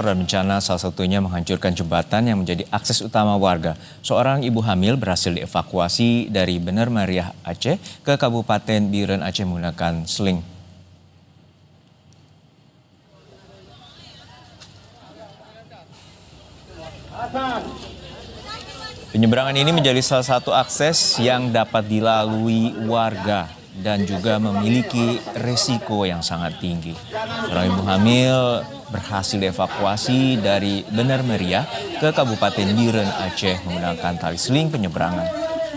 Dan bencana salah satunya menghancurkan jembatan yang menjadi akses utama warga. Seorang ibu hamil berhasil dievakuasi dari Bener Meriah Aceh ke Kabupaten Biren Aceh menggunakan seling. Penyeberangan ini menjadi salah satu akses yang dapat dilalui warga dan juga memiliki risiko yang sangat tinggi. Seorang ibu hamil berhasil dievakuasi dari Bener Meriah ke Kabupaten Biren Aceh menggunakan tali seling penyeberangan.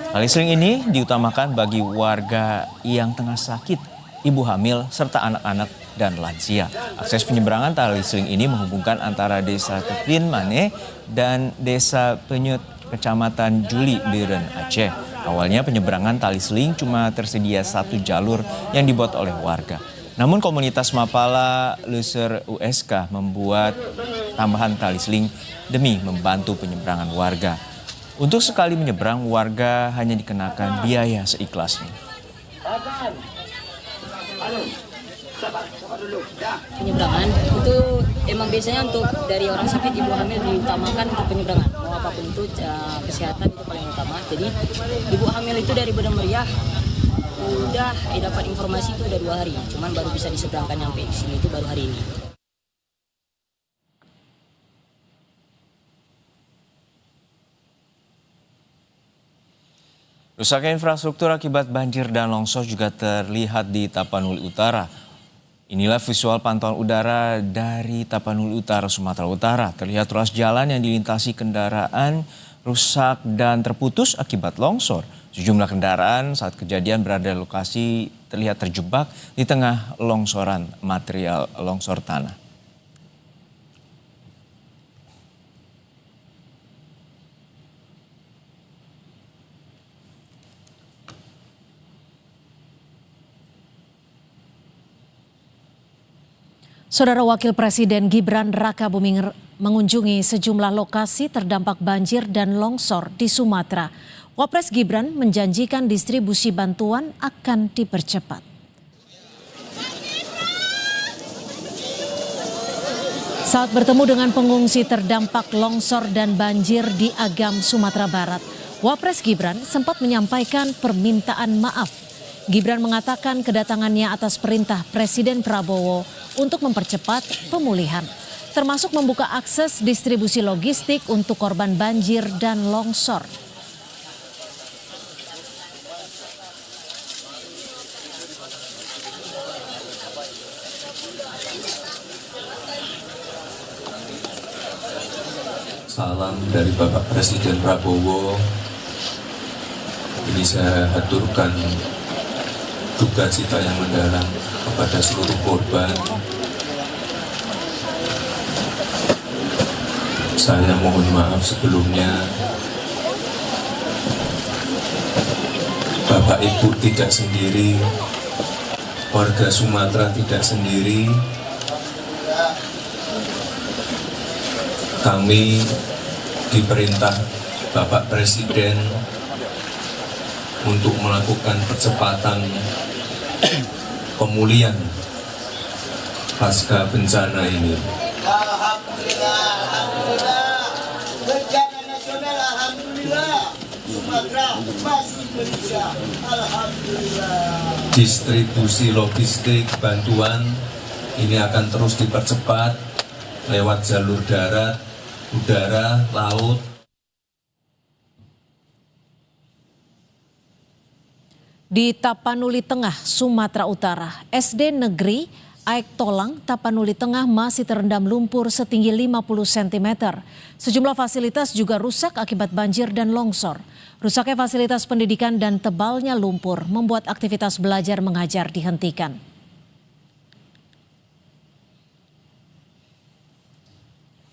Tali seling ini diutamakan bagi warga yang tengah sakit, ibu hamil, serta anak-anak dan lansia. Akses penyeberangan tali seling ini menghubungkan antara Desa Kepin Mane dan Desa Penyut, Kecamatan Juli, Biren Aceh. Awalnya penyeberangan tali seling cuma tersedia satu jalur yang dibuat oleh warga. Namun komunitas Mapala Luser USK membuat tambahan tali seling demi membantu penyeberangan warga. Untuk sekali menyeberang, warga hanya dikenakan biaya seikhlasnya. Penyeberangan itu emang biasanya untuk dari orang sakit, ibu hamil diutamakan untuk penyeberangan. Mau apapun itu kesehatan itu paling utama. Jadi ibu hamil itu dari Bener Meriah udah dapat informasi itu udah 2 hari. Cuman baru bisa diseberangkan nyampe di sini itu baru hari ini. Rusaknya infrastruktur akibat banjir dan longsor juga terlihat di Tapanuli Utara. Inilah visual pantauan udara dari Tapanuli Utara, Sumatera Utara. Terlihat ruas jalan yang dilintasi kendaraan rusak dan terputus akibat longsor. Sejumlah kendaraan saat kejadian berada di lokasi terlihat terjebak di tengah longsoran material longsor tanah. Saudara Wakil Presiden Gibran Rakabuming mengunjungi sejumlah lokasi terdampak banjir dan longsor di Sumatera. Wapres Gibran menjanjikan distribusi bantuan akan dipercepat. Saat bertemu dengan pengungsi terdampak longsor dan banjir di Agam, Sumatera Barat, Wapres Gibran sempat menyampaikan permintaan maaf. Gibran mengatakan kedatangannya atas perintah Presiden Prabowo untuk mempercepat pemulihan, termasuk membuka akses distribusi logistik untuk korban banjir dan longsor. Salam dari Bapak Presiden Prabowo. Ini saya haturkan duka cita yang mendalam kepada seluruh korban. Saya mohon maaf sebelumnya. Bapak Ibu tidak sendiri, warga Sumatera tidak sendiri. Kami diperintah Bapak Presiden untuk melakukan percepatan pemulihan pasca bencana ini. Alhamdulillah, bencana nasional alhamdulillah, Sumatera masih Indonesia, alhamdulillah. Distribusi logistik bantuan ini akan terus dipercepat lewat jalur darat, udara, laut. Di Tapanuli Tengah, Sumatera Utara, SD Negeri Aek Tolang, Tapanuli Tengah masih terendam lumpur setinggi 50 cm. Sejumlah fasilitas juga rusak akibat banjir dan longsor. Rusaknya fasilitas pendidikan dan tebalnya lumpur membuat aktivitas belajar mengajar dihentikan.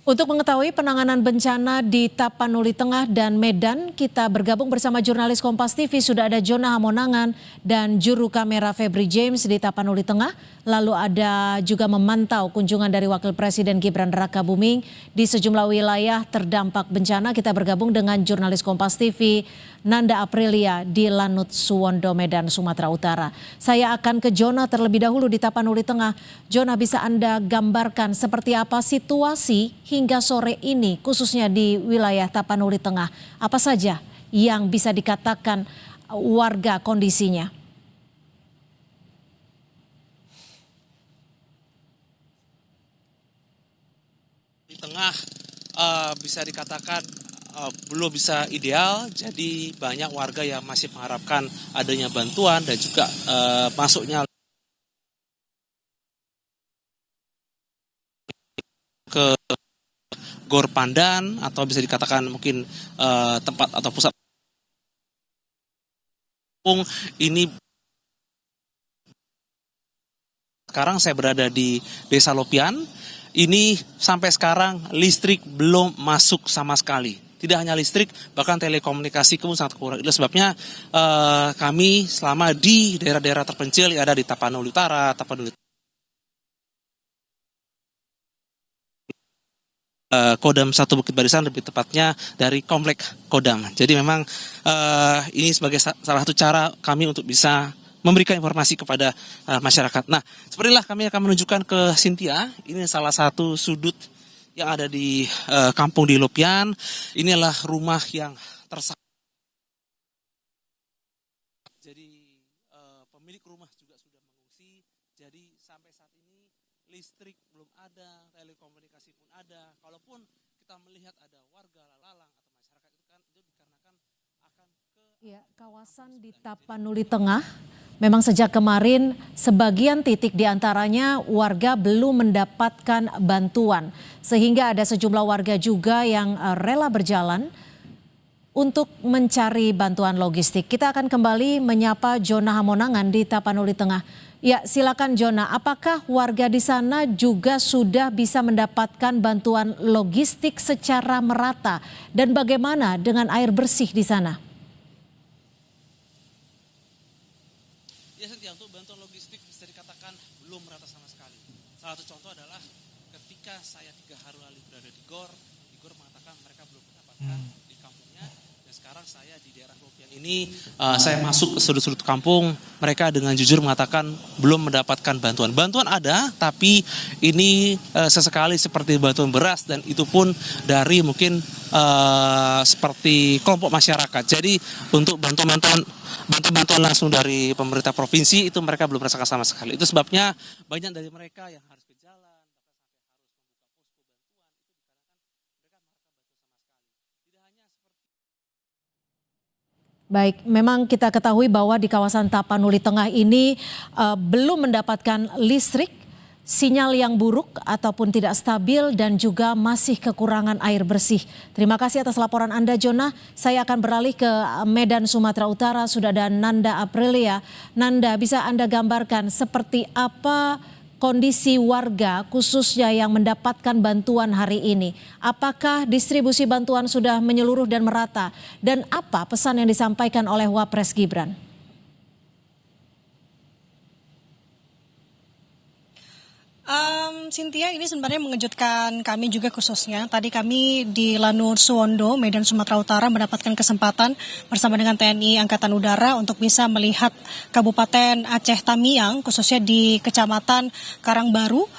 Untuk mengetahui penanganan bencana di Tapanuli Tengah dan Medan, kita bergabung bersama jurnalis Kompas TV. Sudah ada Jona Hamonangan dan juru kamera Febri James di Tapanuli Tengah. Lalu ada juga memantau kunjungan dari Wakil Presiden Gibran Rakabuming di sejumlah wilayah terdampak bencana. Kita bergabung dengan jurnalis Kompas TV Nanda Aprilia di Lanut Suwondo, Medan, Sumatera Utara. Saya akan ke Jona terlebih dahulu di Tapanuli Tengah. Jona, bisa Anda gambarkan seperti apa situasi hingga sore ini khususnya di wilayah Tapanuli Tengah? Apa saja yang bisa dikatakan warga kondisinya? Di tengah bisa dikatakan belum bisa ideal, jadi banyak warga yang masih mengharapkan adanya bantuan dan juga masuknya ke Gor Pandan atau bisa dikatakan mungkin tempat atau pusat ini. Sekarang saya berada di Desa Lopian. Ini sampai sekarang listrik belum masuk sama sekali. Tidak hanya listrik, bahkan telekomunikasi pun sangat kurang. Itu sebabnya kami selama di daerah-daerah terpencil yang ada di Tapanuli Utara, Tapanuli Kodam 1 Bukit Barisan, lebih tepatnya dari Komplek Kodam. Jadi memang ini sebagai salah satu cara kami untuk bisa memberikan informasi kepada masyarakat. Nah, sepertilah kami akan menunjukkan ke Cynthia. Ini salah satu sudut yang ada di kampung di Lopian. Inilah rumah yang tersakat. Jadi pemilik rumah juga sudah mengungsi. Jadi sampai saat ini listrik belum ada, telekomunikasi pun ada. Kalaupun kita melihat ada warga lalang atau masyarakat itu kan itu dikarenakan akan ke kawasan di Tapanuli Tengah. Memang sejak kemarin sebagian titik diantaranya warga belum mendapatkan bantuan. Sehingga ada sejumlah warga juga yang rela berjalan untuk mencari bantuan logistik. Kita akan kembali menyapa Jona Hamonangan di Tapanuli Tengah. Ya, silakan Jona, apakah warga di sana juga sudah bisa mendapatkan bantuan logistik secara merata? Dan bagaimana dengan air bersih di sana? Ya, Setia, untuk bantuan logistik bisa dikatakan belum merata sama sekali. Salah satu contoh adalah ketika saya 3 hari lalu berada di Gor mengatakan mereka belum mendapatkan di kampungnya. Dan sekarang saya di daerah Lopian ini, saya masuk ke sudut-sudut kampung, mereka dengan jujur mengatakan belum mendapatkan bantuan. Bantuan ada, tapi ini sesekali seperti bantuan beras dan itu pun dari mungkin seperti kelompok masyarakat. Jadi untuk bantuan langsung dari pemerintah provinsi itu mereka belum merasakan sama sekali. Itu sebabnya banyak dari mereka yang harus ke jalan, Baik, memang kita ketahui bahwa di kawasan Tapanuli Tengah ini belum mendapatkan listrik, sinyal yang buruk ataupun tidak stabil dan juga masih kekurangan air bersih. Terima kasih atas laporan Anda, Jona. Saya akan beralih ke Medan, Sumatera Utara. Sudah ada Nanda Aprilia. Nanda, bisa Anda gambarkan seperti apa kondisi warga khususnya yang mendapatkan bantuan hari ini? Apakah distribusi bantuan sudah menyeluruh dan merata? Dan apa pesan yang disampaikan oleh Wapres Gibran? Cynthia, ini sebenarnya mengejutkan kami juga khususnya. Tadi kami di Lanut Suwondo, Medan, Sumatera Utara mendapatkan kesempatan bersama dengan TNI Angkatan Udara untuk bisa melihat Kabupaten Aceh Tamiang, khususnya di Kecamatan Karangbaru,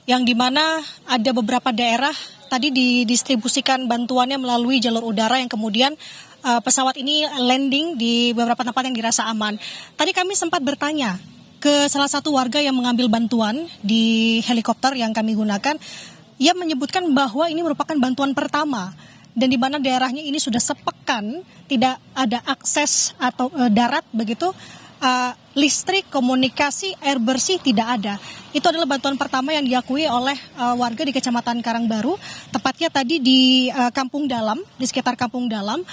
yang dimana ada beberapa daerah tadi didistribusikan bantuannya melalui jalur udara yang kemudian pesawat ini landing di beberapa tempat yang dirasa aman. Tadi kami sempat bertanya ke salah satu warga yang mengambil bantuan di helikopter yang kami gunakan. Ia menyebutkan bahwa ini merupakan bantuan pertama dan di mana daerahnya ini sudah sepekan tidak ada akses atau darat begitu, listrik, komunikasi, air bersih tidak ada. Itu adalah bantuan pertama yang diakui oleh warga di Kecamatan Karangbaru, tepatnya tadi di Kampung Dalam, di sekitar Kampung Dalam,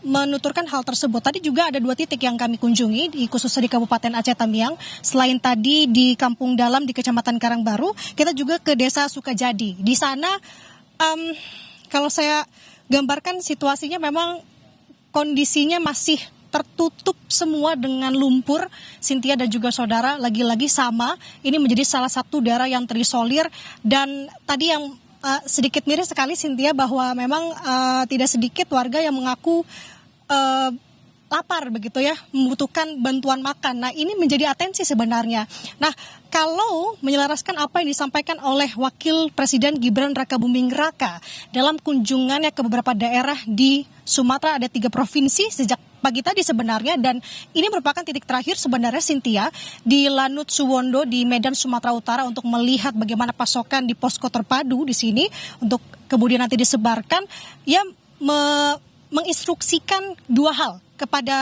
menuturkan hal tersebut. Tadi juga ada 2 titik yang kami kunjungi, khususnya di Kabupaten Aceh Tamiang. Selain tadi di Kampung Dalam di Kecamatan Karangbaru, kita juga ke Desa Sukajadi. Di sana Kalau saya gambarkan situasinya memang kondisinya masih tertutup semua dengan lumpur. Cynthia dan juga saudara, lagi-lagi sama, ini menjadi salah satu daerah yang terisolir. Dan tadi yang sedikit miris sekali Cynthia, bahwa memang tidak sedikit warga yang mengaku lapar begitu ya, membutuhkan bantuan makan. Nah, ini menjadi atensi sebenarnya. Nah, kalau menyelaraskan apa yang disampaikan oleh Wakil Presiden Gibran Rakabuming Raka dalam kunjungannya ke beberapa daerah di Sumatera, ada 3 provinsi sejak pagi tadi sebenarnya, dan ini merupakan titik terakhir sebenarnya Cynthia di Lanut Suwondo di Medan Sumatera Utara untuk melihat bagaimana pasokan di posko terpadu di sini untuk kemudian nanti disebarkan. Ia menginstruksikan 2 hal kepada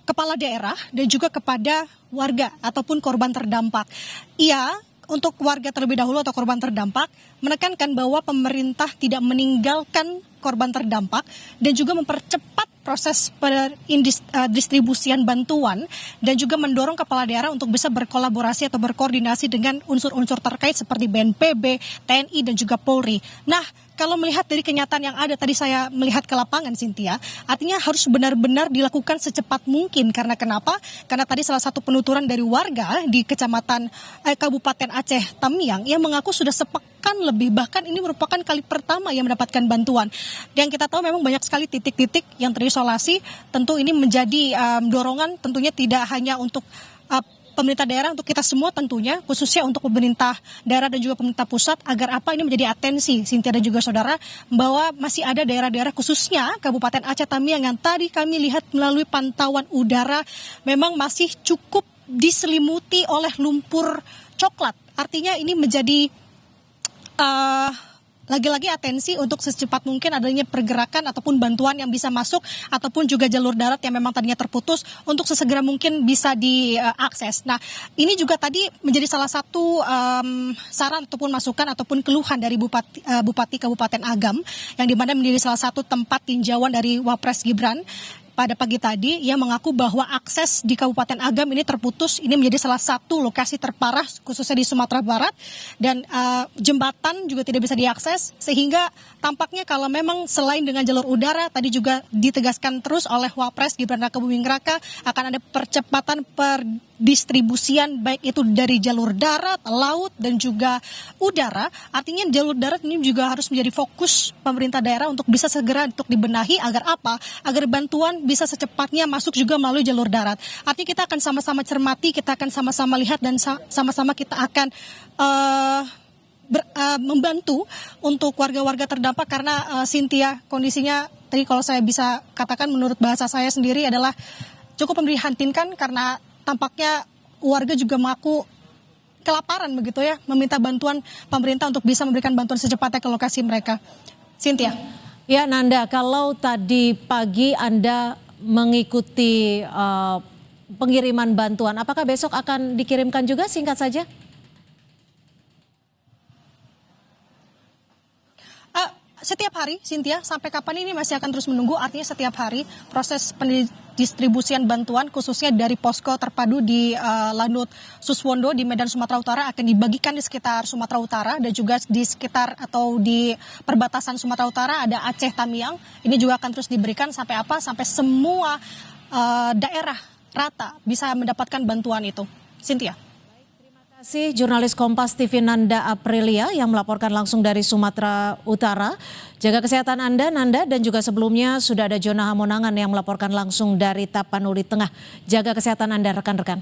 kepala daerah dan juga kepada warga ataupun korban terdampak. Ia untuk warga terlebih dahulu atau korban terdampak menekankan bahwa pemerintah tidak meninggalkan korban terdampak dan juga mempercepat proses distribusian bantuan dan juga mendorong kepala daerah untuk bisa berkolaborasi atau berkoordinasi dengan unsur-unsur terkait seperti BNPB, TNI dan juga Polri. Nah, kalau melihat dari kenyataan yang ada, tadi saya melihat ke lapangan Cynthia, artinya harus benar-benar dilakukan secepat mungkin. Karena kenapa? Karena tadi salah satu penuturan dari warga di kecamatan Kabupaten Aceh Tamiang yang mengaku sudah sepekan lebih, bahkan ini merupakan kali pertama yang mendapatkan bantuan. Dan kita tahu memang banyak sekali titik-titik yang terisolasi, tentu ini menjadi dorongan tentunya tidak hanya untuk pemerintah daerah, untuk kita semua tentunya, khususnya untuk pemerintah daerah dan juga pemerintah pusat, agar apa ini menjadi atensi Cynthia dan juga saudara, bahwa masih ada daerah-daerah khususnya Kabupaten Aceh Tamiang yang tadi kami lihat melalui pantauan udara memang masih cukup diselimuti oleh lumpur coklat. Artinya ini menjadi lagi-lagi atensi untuk secepat mungkin adanya pergerakan ataupun bantuan yang bisa masuk ataupun juga jalur darat yang memang tadinya terputus untuk sesegera mungkin bisa diakses. Nah, ini juga tadi menjadi salah satu saran ataupun masukan ataupun keluhan dari Bupati Kabupaten Agam yang dimana menjadi salah satu tempat tinjauan dari Wapres Gibran. Pada pagi tadi, ia mengaku bahwa akses di Kabupaten Agam ini terputus. Ini menjadi salah satu lokasi terparah khususnya di Sumatera Barat. Dan jembatan juga tidak bisa diakses. Sehingga tampaknya kalau memang selain dengan jalur udara, tadi juga ditegaskan terus oleh Wapres Gibran Rakabuming Raka, akan ada percepatan distribusian baik itu dari jalur darat, laut, dan juga udara. Artinya jalur darat ini juga harus menjadi fokus pemerintah daerah untuk bisa segera untuk dibenahi agar apa? Agar bantuan bisa secepatnya masuk juga melalui jalur darat. Artinya kita akan sama-sama cermati, kita akan sama-sama lihat dan sama-sama kita akan membantu untuk warga-warga terdampak karena Cynthia kondisinya tadi kalau saya bisa katakan menurut bahasa saya sendiri adalah cukup memprihatinkan karena tampaknya warga juga mengaku kelaparan begitu ya, meminta bantuan pemerintah untuk bisa memberikan bantuan secepatnya ke lokasi mereka. Cynthia. Ya Nanda, kalau tadi pagi Anda mengikuti pengiriman bantuan, apakah besok akan dikirimkan juga, singkat saja? Setiap hari, Cynthia, sampai kapan ini masih akan terus menunggu. Artinya setiap hari proses pendistribusian bantuan khususnya dari posko terpadu di Lanut Suswondo di Medan Sumatera Utara akan dibagikan di sekitar Sumatera Utara dan juga di sekitar atau di perbatasan Sumatera Utara ada Aceh Tamiang. Ini juga akan terus diberikan sampai apa? Sampai semua daerah rata bisa mendapatkan bantuan itu. Cynthia. Terima kasih jurnalis Kompas TV Nanda Aprilia yang melaporkan langsung dari Sumatera Utara. Jaga kesehatan Anda, Nanda, dan juga sebelumnya sudah ada Jona Hamonangan yang melaporkan langsung dari Tapanuli Tengah. Jaga kesehatan Anda, rekan-rekan.